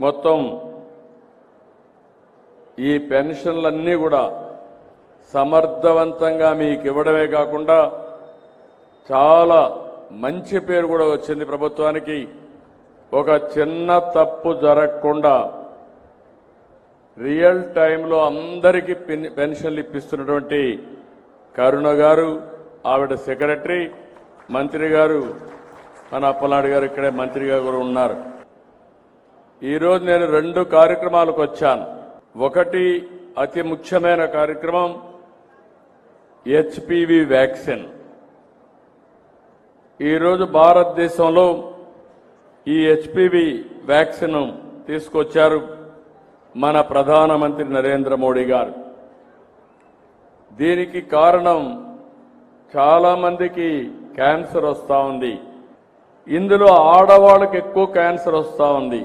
మొత్తం ఈ పెన్షన్లన్నీ కూడా సమర్థవంతంగా మీకు ఇవ్వడమే కాకుండా చాలా మంచి పేరు కూడా వచ్చింది ప్రభుత్వానికి. ఒక చిన్న తప్పు జరగకుండా రియల్ టైంలో అందరికీ పెన్షన్లు ఇప్పిస్తున్నటువంటి కరుణ గారు, ఆవిడ సెక్రటరీ, మంత్రి గారు, మన అప్పలనాయుడు గారు ఇక్కడే మంత్రిగా కూడా ఉన్నారు. ఈరోజు నేను 2 కార్యక్రమాలకు వచ్చాను. ఒకటి అతి ముఖ్యమైన కార్యక్రమం హెచ్పివి వ్యాక్సిన్. ఈరోజు భారతదేశంలో ఈ హెచ్పివి వ్యాక్సిన్ తీసుకొచ్చారు మన ప్రధానమంత్రి నరేంద్ర మోడీ గారు. దీనికి కారణం చాలా మందికి క్యాన్సర్ వస్తూ ఉంది. ఇందులో ఆడవాళ్ళకి ఎక్కువ క్యాన్సర్ వస్తూ ఉంది.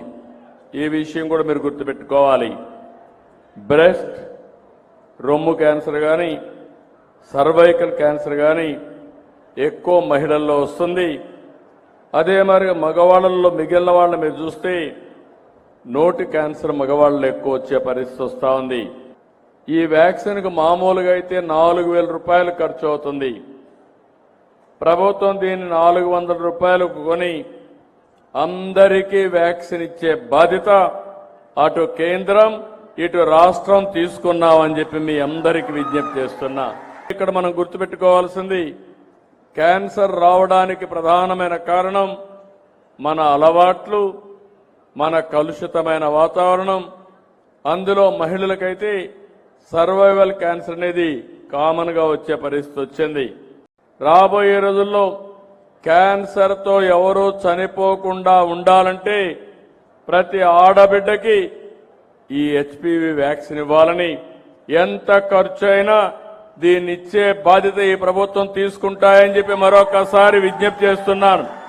ఈ విషయం కూడా మీరు గుర్తుపెట్టుకోవాలి. బ్రెస్ట్, రొమ్ము క్యాన్సర్ కానీ, సర్వైకల్ క్యాన్సర్ కానీ ఎక్కువ మహిళల్లో వస్తుంది. అదే మరి మగవాళ్ళల్లో మిగిలిన వాళ్ళని మీరు చూస్తే నోటి క్యాన్సర్ మగవాళ్ళలో ఎక్కువ వచ్చే పరిస్థితి వస్తూ ఉంది. ఈ వ్యాక్సిన్కు మామూలుగా అయితే 4,000 రూపాయలు ఖర్చు అవుతుంది. ప్రభుత్వం దీన్ని 400 రూపాయలకు కొని అందరికీ వ్యాక్సిన్ ఇచ్చే బాధ్యత అటు కేంద్రం ఇటు రాష్ట్రం తీసుకున్నామని చెప్పి మీ అందరికీ విజ్ఞప్తి చేస్తున్నా. ఇక్కడ మనం గుర్తుపెట్టుకోవాల్సింది, క్యాన్సర్ రావడానికి ప్రధానమైన కారణం మన అలవాట్లు, మన కలుషితమైన వాతావరణం. అందులో మహిళలకైతే సర్వైవల్ క్యాన్సర్ అనేది కామన్ గా వచ్చే పరిస్థితి వచ్చింది. రాబోయే రోజుల్లో క్యాన్సర్తో ఎవరూ చనిపోకుండా ఉండాలంటే ప్రతి ఆడబిడ్డకి ఈ హెచ్పివి వ్యాక్సిన్ ఇవ్వాలని, ఎంత ఖర్చు అయినా దీన్ని ఇచ్చే బాధ్యత ఈ ప్రభుత్వం తీసుకుంటాయని చెప్పి మరొకసారి విజ్ఞప్తి చేస్తున్నాను.